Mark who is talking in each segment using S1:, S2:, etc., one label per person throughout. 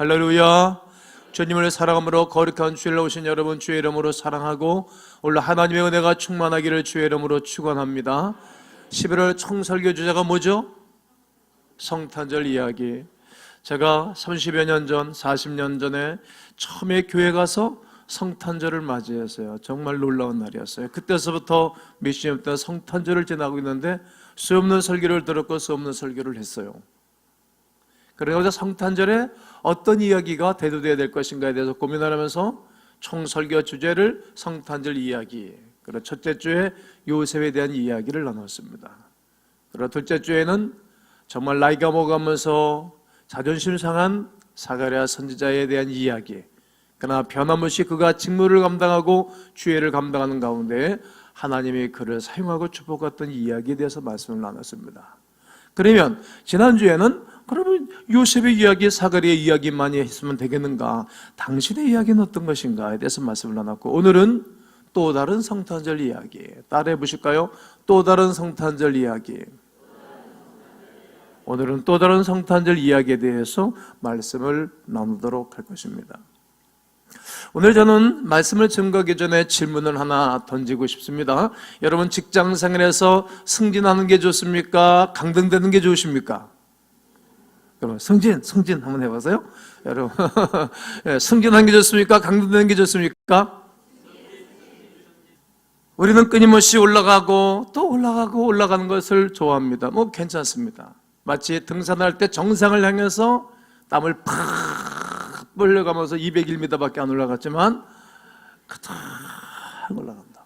S1: 할렐루야. 주님을 사랑함으로 거룩한 주일로 오신 여러분 주의 이름으로 사랑하고 오늘 하나님의 은혜가 충만하기를 주의 이름으로 축원합니다. 11월 총설교 주제가 뭐죠? 성탄절 이야기. 제가 30여 년 전, 40년 전에 처음에 교회 가서 성탄절을 맞이했어요. 정말 놀라운 날이었어요. 그때서부터 몇십 년 동안 성탄절을 지나고 있는데 수없는 설교를 들었고 수없는 설교를 했어요. 그러자 성탄절에 어떤 이야기가 대두되어야 될 것인가에 대해서 고민하면서 총설교 주제를 성탄절 이야기, 그리고 첫째 주에 요셉에 대한 이야기를 나눴습니다. 그리고 둘째 주에는 정말 나이가 먹으면서 자존심 상한 사가랴 선지자에 대한 이야기, 그러나 변함없이 그가 직무를 감당하고 주의를 감당하는 가운데 하나님이 그를 사용하고 축복했던 이야기에 대해서 말씀을 나눴습니다. 그러면 지난주에는 그러면 요셉의 이야기, 사가랴의 이야기만 했으면 되겠는가? 당신의 이야기는 어떤 것인가에 대해서 말씀을 나눴고, 오늘은 또 다른 성탄절 이야기 따라해 보실까요? 또 다른 성탄절 이야기. 오늘은 또 다른 성탄절 이야기에 대해서 말씀을 나누도록 할 것입니다. 오늘 저는 말씀을 증거하기 전에 질문을 하나 던지고 싶습니다. 여러분 직장생활에서 승진하는 게 좋습니까? 강등되는 게 좋으십니까? 그럼 승진 한번 해보세요. 여러분 승진하는 게 좋습니까? 강등되는 게 좋습니까? 우리는 끊임없이 올라가고 또 올라가는 것을 좋아합니다. 뭐 괜찮습니다. 마치 등산할 때 정상을 향해서 땀을 팍 벌려가면서 201m밖에 안 올라갔지만 가득 올라간다.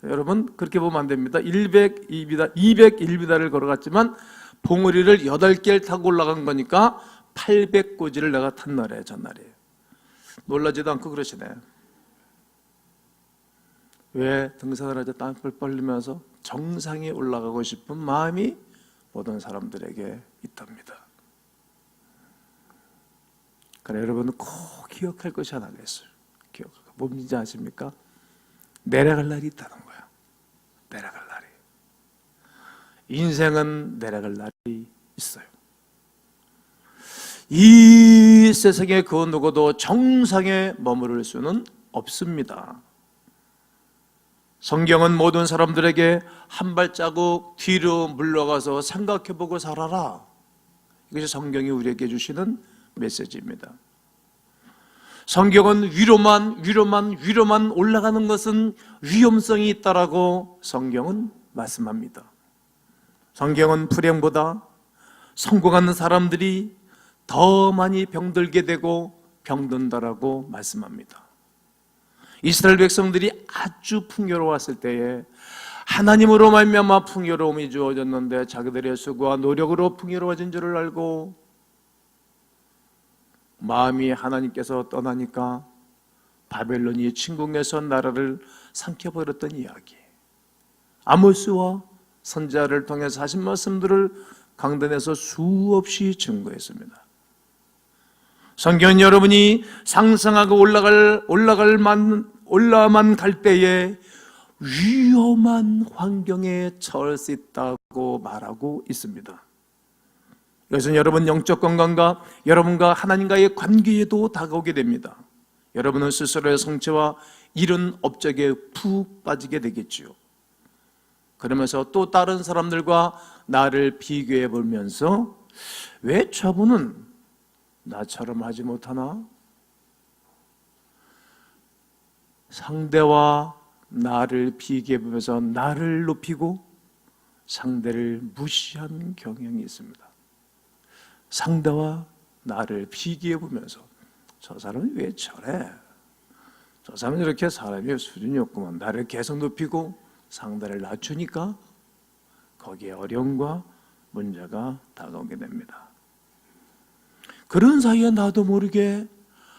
S1: 여러분 그렇게 보면 안 됩니다. 201m를 걸어갔지만 봉우리를 8개를 타고 올라간 거니까 800고지를 내가 탄 날이에요. 전날이에요. 놀라지도 않고 그러시네. 왜 등산을 할 때 땀을 벌리면서 정상에 올라가고 싶은 마음이 모든 사람들에게 있답니다. 그래 여러분은 꼭 기억할 것이 하나가 있어요. 뭔지 아십니까? 내려갈 날이 있다는 거예요. 내려갈 날이. 인생은 내려갈 날이 있어요. 이 세상에 그 누구도 정상에 머무를 수는 없습니다. 성경은 모든 사람들에게 한 발자국 뒤로 물러가서 생각해보고 살아라. 이것이 성경이 우리에게 주시는 메시지입니다. 성경은 위로만 올라가는 것은 위험성이 있다라고 성경은 말씀합니다. 성경은 불행보다 성공하는 사람들이 더 많이 병들게 되고 병든다라고 말씀합니다. 이스라엘 백성들이 아주 풍요로웠을 때에 하나님으로 말미암아 풍요로움이 주어졌는데 자기들의 수고와 노력으로 풍요로워진 줄을 알고 마음이 하나님께서 떠나니까 바벨론이 침공해서 나라를 삼켜버렸던 이야기, 아모스와 선지자를 통해서 하신 말씀들을 강단에서 수없이 증거했습니다. 성경은 여러분이 상승하고 올라만 갈 때에 위험한 환경에 처할 수 있다고 말하고 있습니다. 이것은 여러분 영적 건강과 여러분과 하나님과의 관계에도 다가오게 됩니다. 여러분은 스스로의 성취와 이른 업적에 푹 빠지게 되겠지요. 그러면서 또 다른 사람들과 나를 비교해 보면서 왜 저분은 나처럼 하지 못하나? 상대와 나를 비교해 보면서 나를 높이고 상대를 무시하는 경향이 있습니다. 상대와 나를 비교해 보면서 저 사람이 왜 저래? 저 사람은 이렇게 사람이 수준이 없구만. 나를 계속 높이고 상대를 낮추니까 거기에 어려움과 문제가 다가오게 됩니다. 그런 사이에 나도 모르게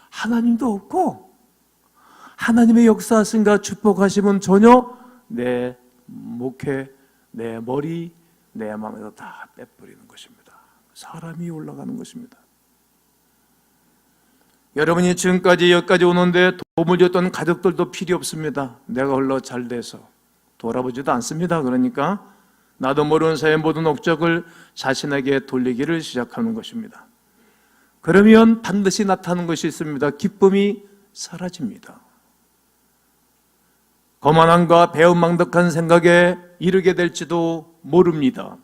S1: 하나님도 없고 하나님의 역사하심과 축복하심은 전혀 내 목회, 내 머리, 내 마음에서 다 빼버리는 것입니다. 사람이 올라가는 것입니다. 여러분이 지금까지 여기까지 오는데 도움을 줬던 가족들도 필요 없습니다. 내가 홀로 잘 돼서 돌아보지도 않습니다. 그러니까 나도 모르는 사이에 모든 업적을 자신에게 돌리기를 시작하는 것입니다. 그러면 반드시 나타나는 것이 있습니다. 기쁨이 사라집니다. 거만함과 배은망덕한 생각에 이르게 될지도 모릅니다.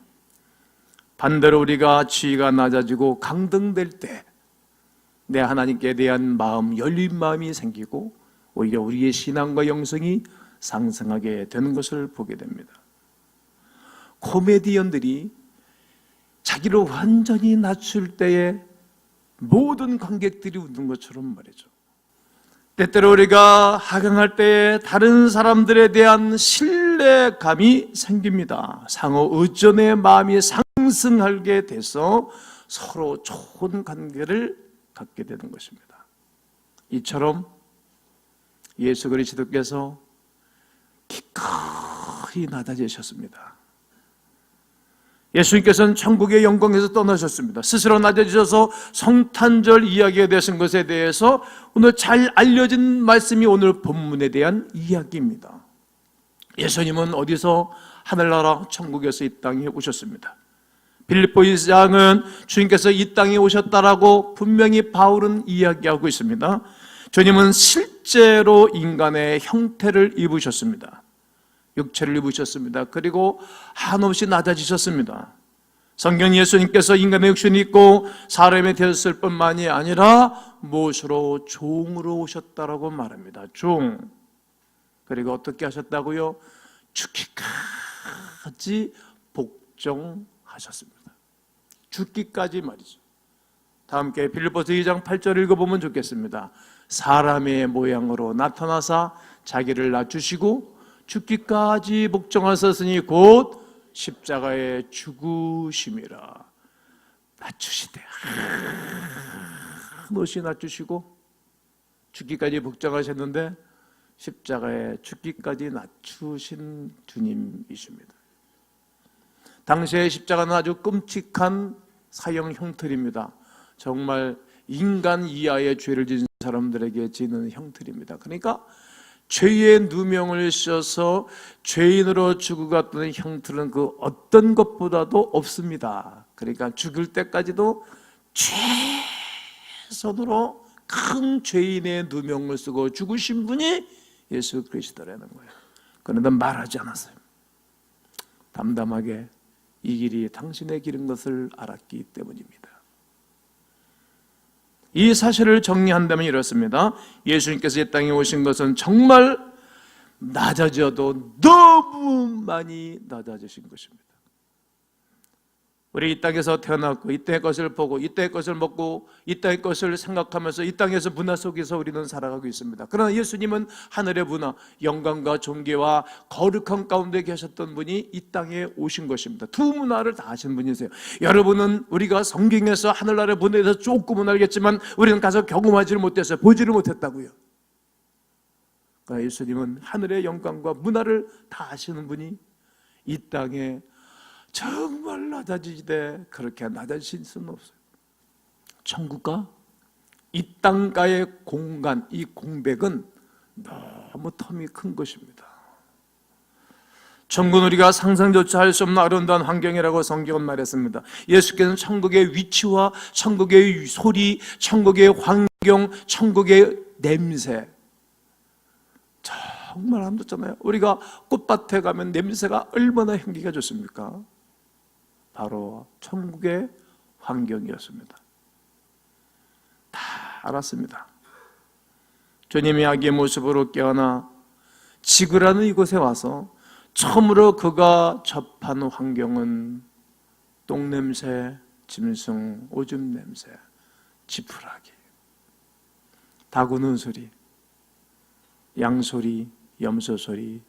S1: 반대로 우리가 지위가 낮아지고 강등될 때 내 하나님께 대한 마음, 열린 마음이 생기고 오히려 우리의 신앙과 영성이 상승하게 되는 것을 보게 됩니다. 코미디언들이 자기를 완전히 낮출 때에 모든 관객들이 웃는 것처럼 말이죠. 때때로 우리가 하강할 때에 다른 사람들에 대한 신뢰감이 생깁니다. 상호 의존의 마음이 상승하게 돼서 서로 좋은 관계를 갖게 되는 것입니다. 이처럼 예수 그리스도께서 기꺼이 낮아지셨습니다. 예수님께서는 천국의 영광에서 떠나셨습니다. 스스로 낮아지셔서 성탄절 이야기가 되신 것에 대해서 오늘 잘 알려진 말씀이 오늘 본문에 대한 이야기입니다. 예수님은 어디서? 하늘나라 천국에서 이 땅에 오셨습니다. 빌립보 2장은 주님께서 이 땅에 오셨다라고 분명히 바울은 이야기하고 있습니다. 주님은 실제로 인간의 형태를 입으셨습니다. 육체를 입으셨습니다. 그리고 한없이 낮아지셨습니다. 성경 예수님께서 인간의 육신이 있고 사람이 되었을 뿐만이 아니라 무엇으로? 종으로 오셨다라고 말합니다. 종. 그리고 어떻게 하셨다고요? 죽기까지 복종하셨습니다. 죽기까지 말이죠. 다 함께 빌립보서 2장 8절 읽어보면 좋겠습니다. 사람의 모양으로 나타나사 자기를 낮추시고 죽기까지 복종하셨으니 곧 십자가에 죽으심이라. 낮추시되 한없이 낮추시고 죽기까지 복종하셨는데 십자가에 죽기까지 낮추신 주님이십니다. 당시의 십자가는 아주 끔찍한 사형 형틀입니다. 정말 인간 이하의 죄를 지은 사람들에게 지는 형틀입니다. 그러니까 죄의 누명을 씌워서 죄인으로 죽어갔던 형틀은 그 어떤 것보다도 없습니다. 그러니까 죽을 때까지도 최선으로 큰 죄인의 누명을 쓰고 죽으신 분이 예수 그리스도라는 거예요. 그런데 말하지 않았어요. 담담하게 이 길이 당신의 길인 것을 알았기 때문입니다. 이 사실을 정리한다면 이렇습니다. 예수님께서 이 땅에 오신 것은 정말 낮아져도 너무 많이 낮아지신 것입니다. 우리 이 땅에서 태어났고 이 땅의 것을 보고 이 땅의 것을 먹고 이 땅의 것을 생각하면서 이 땅에서 문화 속에서 우리는 살아가고 있습니다. 그러나 예수님은 하늘의 문화, 영광과 존귀와 거룩한 가운데 계셨던 분이 이 땅에 오신 것입니다. 두 문화를 다 하신 분이세요. 여러분은 우리가 성경에서 하늘나라에 보내서 조금은 알겠지만 우리는 가서 경험하지를 못했어요. 보지를 못했다고요. 그러니까 예수님은 하늘의 영광과 문화를 다 하시는 분이 이 땅에 정말 낮아지되 그렇게 낮아질 수는 없어요. 천국과 이 땅과의 공간, 이 공백은 너무 텀이 큰 것입니다. 천국은 우리가 상상조차 할 수 없는 아름다운 환경이라고 성경은 말했습니다. 예수께서는 천국의 위치와 천국의 소리, 천국의 환경, 천국의 냄새 정말 아름답잖아요. 우리가 꽃밭에 가면 냄새가 얼마나 향기가 좋습니까? 바로 천국의 환경이었습니다. 다 알았습니다. 주님이 아기의 모습으로 깨어나 지구라는 이곳에 와서 처음으로 그가 접한 환경은 똥냄새, 짐승, 오줌 냄새, 지푸라기, 닭 우는 소리, 양 소리, 염소 소리,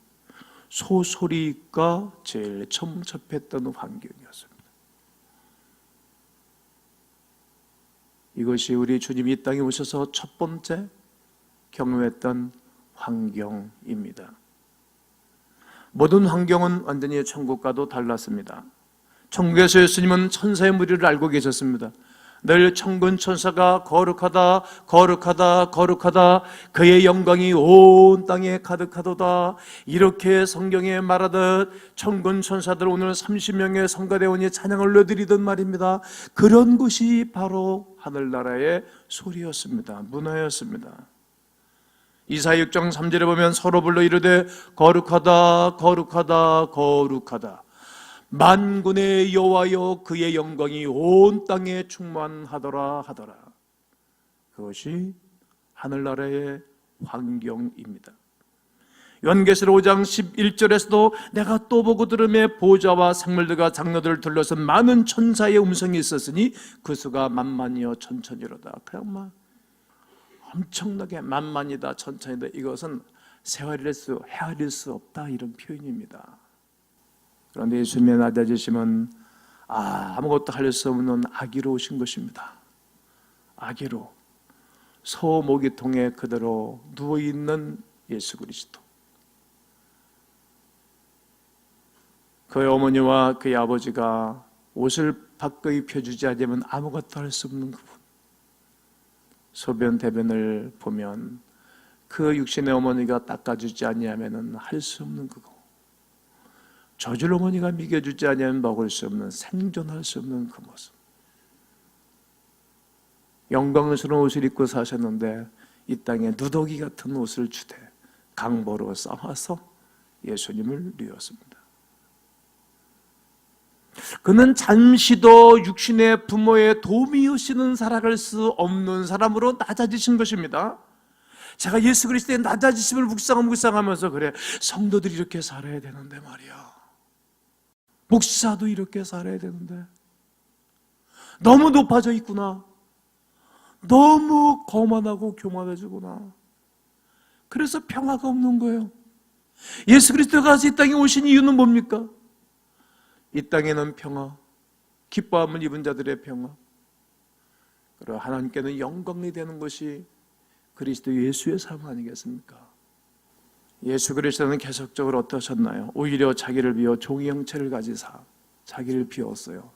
S1: 소 소리가 제일 처음 접했던 환경이었습니다. 이것이 우리 주님이 이 땅에 오셔서 첫 번째 경험했던 환경입니다. 모든 환경은 완전히 천국과도 달랐습니다. 천국에서 예수님은 천사의 무리를 알고 계셨습니다. 늘 천군 천사가 거룩하다 거룩하다 거룩하다 그의 영광이 온 땅에 가득하도다 이렇게 성경에 말하듯 천군 천사들 오늘 30명의 성가대원이 찬양을 올려드리던 말입니다. 그런 것이 바로 하늘나라의 소리였습니다. 문화였습니다. 이사야 6장 3절에 보면 서로 불러 이르되 거룩하다 거룩하다 거룩하다 만군의 여호와여 그의 영광이 온 땅에 충만하더라 하더라. 그것이 하늘나라의 환경입니다. 요한계시록 5장 11절에서도 내가 또 보고 들음에 보좌와 생물들과 장로들을 둘러선 많은 천사의 음성이 있었으니 그 수가 만만이요 천천이로다. 그냥 막 엄청나게 만만이다 천천이다. 이것은 헤아릴 수 없다 이런 표현입니다. 그런데 예수님의 낮아지심은 아무것도 할 수 없는 아기로 오신 것입니다. 아기로 소모기통에 그대로 누워있는 예수 그리스도, 그의 어머니와 그의 아버지가 옷을 바꿔 입혀주지 않으면 아무것도 할 수 없는 그분, 소변 대변을 보면 그 육신의 어머니가 닦아주지 아니하면 할 수 없는 그거, 젖을 어머니가 먹여주지 아니하면 먹을 수 없는, 생존할 수 없는 그 모습. 영광스러운 옷을 입고 사셨는데 이 땅에 누더기 같은 옷을 주되 강보로 싸워서 예수님을 누였습니다. 그는 잠시도 육신의 부모의 도움이 없이는 살아갈 수 없는 사람으로 낮아지신 것입니다. 제가 예수 그리스도의 낮아지심을 묵상하면서 그래, 성도들이 이렇게 살아야 되는데 말이야, 목사도 이렇게 살아야 되는데 너무 높아져 있구나, 너무 거만하고 교만해지구나. 그래서 평화가 없는 거예요. 예수 그리스도가 이 땅에 오신 이유는 뭡니까? 이 땅에는 평화, 기뻐함을 입은 자들의 평화, 그리고 하나님께는 영광이 되는 것이 그리스도 예수의 삶 아니겠습니까? 예수 그리스도는 계속적으로 어떠셨나요? 오히려 자기를 비워 종의 형체를 가지사 자기를 비웠어요.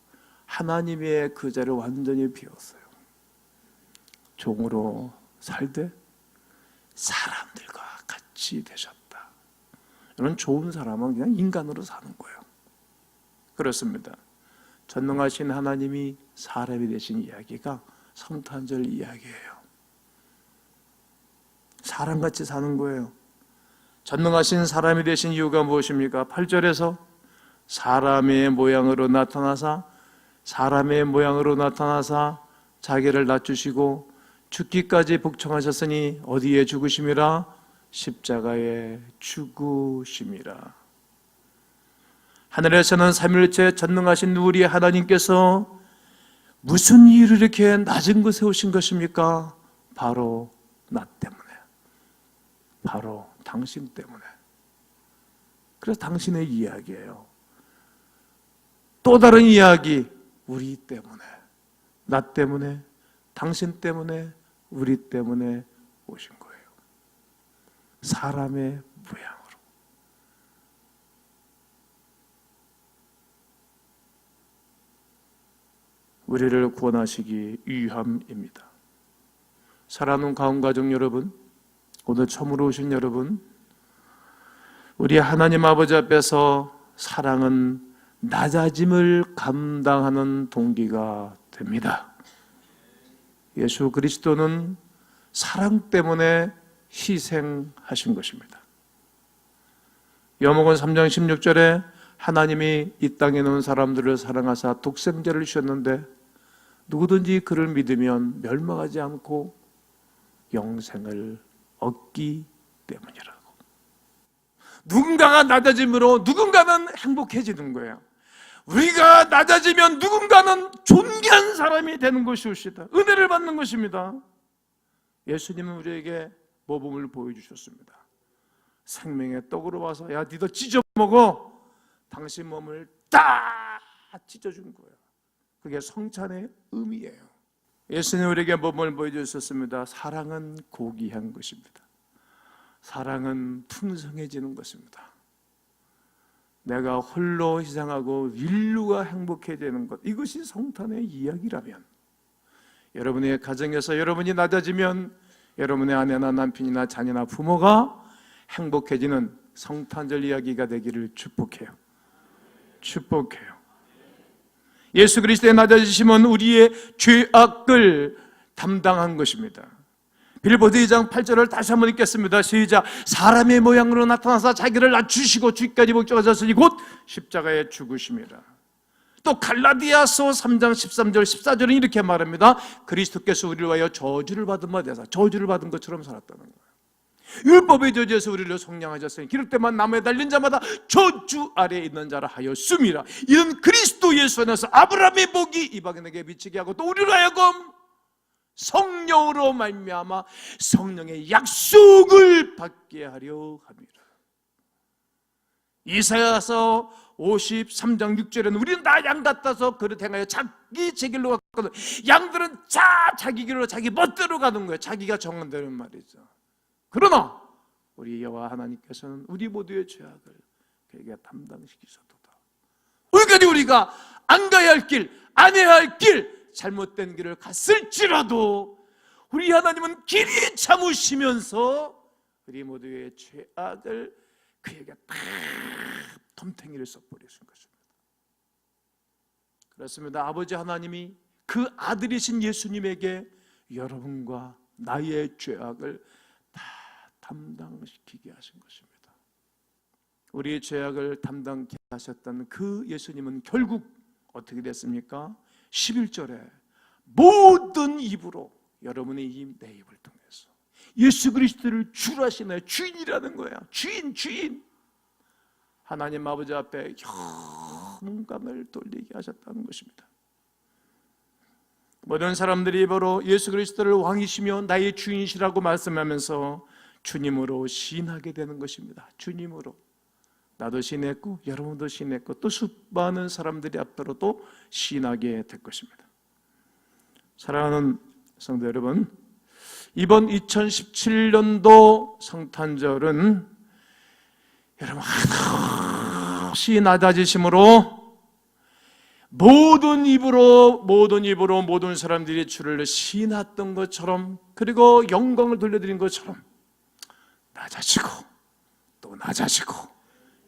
S1: 하나님의 그 자를 완전히 비웠어요. 종으로 살되 사람들과 같이 되셨다. 이런 좋은 사람은 그냥 인간으로 사는 거예요. 그렇습니다. 전능하신 하나님이 사람이 되신 이야기가 성탄절 이야기예요. 사람같이 사는 거예요. 전능하신 사람이 되신 이유가 무엇입니까? 8절에서 사람의 모양으로 나타나사 자기를 낮추시고 죽기까지 복종하셨으니 어디에 죽으심이라? 십자가에 죽으심이라. 하늘에서는 삼위일체 전능하신 우리 하나님께서 무슨 이유로 이렇게 낮은 곳에 오신 것입니까? 바로 나 때문에, 바로 당신 때문에. 그래서 당신의 이야기예요. 또 다른 이야기, 우리 때문에, 나 때문에, 당신 때문에, 우리 때문에 오신 거예요. 사람의 모양으로. 우리를 구원하시기 위함입니다. 사랑하는 가운가족 여러분, 오늘 처음으로 오신 여러분, 우리 하나님 아버지 앞에서 사랑은 낮아짐을 감당하는 동기가 됩니다. 예수 그리스도는 사랑 때문에 희생하신 것입니다. 요한복음 3장 16절에 하나님이 이 땅에 놓은 사람들을 사랑하사 독생자를 주셨는데 누구든지 그를 믿으면 멸망하지 않고 영생을 얻기 때문이라고. 누군가가 낮아짐으로 누군가는 행복해지는 거예요. 우리가 낮아지면 누군가는 존귀한 사람이 되는 것이옵시다. 은혜를 받는 것입니다. 예수님은 우리에게 모범을 보여주셨습니다. 생명의 떡으로 와서 야 니도 찢어먹어. 당신 몸을 다 찢어준 거예요. 그게 성찬의 의미예요. 예수님 우리에게 모범을 보여주셨습니다. 사랑은 고귀한 것입니다. 사랑은 풍성해지는 것입니다. 내가 홀로 희생하고 인류가 행복해지는 것, 이것이 성탄의 이야기라면 여러분의 가정에서 여러분이 낮아지면 여러분의 아내나 남편이나 자녀나 부모가 행복해지는 성탄절 이야기가 되기를 축복해요. 축복해요. 예수 그리스도의 낮아지심은 우리의 죄악을 담당한 것입니다. 빌보드 2장 8절을 다시 한번 읽겠습니다. 시작. 사람의 모양으로 나타나서 자기를 낮추시고 죽기까지 목적하셨으니 곧 십자가에 죽으심이라. 또 갈라디아서 3장 13절 14절은 이렇게 말합니다. 그리스도께서 우리를 위하여 저주를 받은 바 되사 저주를 받은 것처럼 살았다는 거예요. 율법의 저주에서 우리를 속량하셨으니 기록 때만 나무에 달린 자마다 저주 아래에 있는 자라 하였음이라. 이는 그리스도 예수 안에서 아브라함의 복이 이방인에게 미치게 하고 또 우리로 하여금 성령으로 말미암아 성령의 약속을 받게 하려 함이라. 이사야서 53장 6절에는 우리는 다 양 같아서 그릇 행하여 자기 제 길로 갔거든. 양들은 자기 길로 자기 멋대로 가는 거예요. 자기가 정한 대로 말이죠. 그러나 우리 여호와 하나님께서는 우리 모두의 죄악을 그에게 담당시키셨도다. 오늘까지 우리가 안 가야 할 길, 안 해야 할 길, 잘못된 길을 갔을지라도 우리 하나님은 길이 참으시면서 우리 모두의 죄악을 그에게 다 덤탱이를 써버리신 것입니다. 그렇습니다. 아버지 하나님이 그 아들이신 예수님에게 여러분과 나의 죄악을 다 담당시키게 하신 것입니다. 우리의 죄악을 담당케 하셨던 그 예수님은 결국 어떻게 됐습니까? 11절에 모든 입으로 여러분의 입, 내 입을 통해서 예수 그리스도를 주로 하시나요? 주인이라는 거야. 주인. 하나님 아버지 앞에 영광을 돌리게 하셨다는 것입니다. 모든 사람들이 입으로 예수 그리스도를 왕이시며 나의 주인이시라고 말씀하면서 주님으로 시인하게 되는 것입니다. 주님으로. 나도 시인했고 여러분도 시인했고 또 수많은 사람들이 앞으로 또 시인하게 될 것입니다. 사랑하는 성도 여러분, 이번 2017년도 성탄절은 여러분 한없이 낮아지심으로 모든 입으로 모든 사람들이 주를 시인했던 것처럼 그리고 영광을 돌려드린 것처럼 낮아지고 또 낮아지고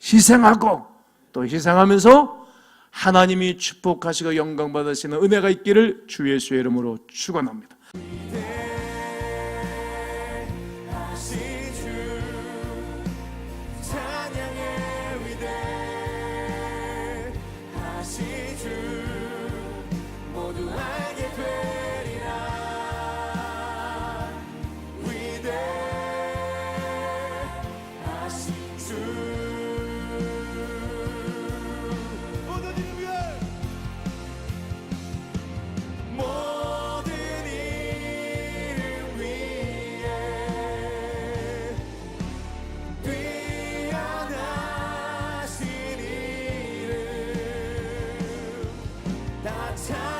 S1: 희생하고 또 희생하면서 하나님이 축복하시고 영광 받으시는 은혜가 있기를 주 예수의 이름으로 축원합니다.
S2: time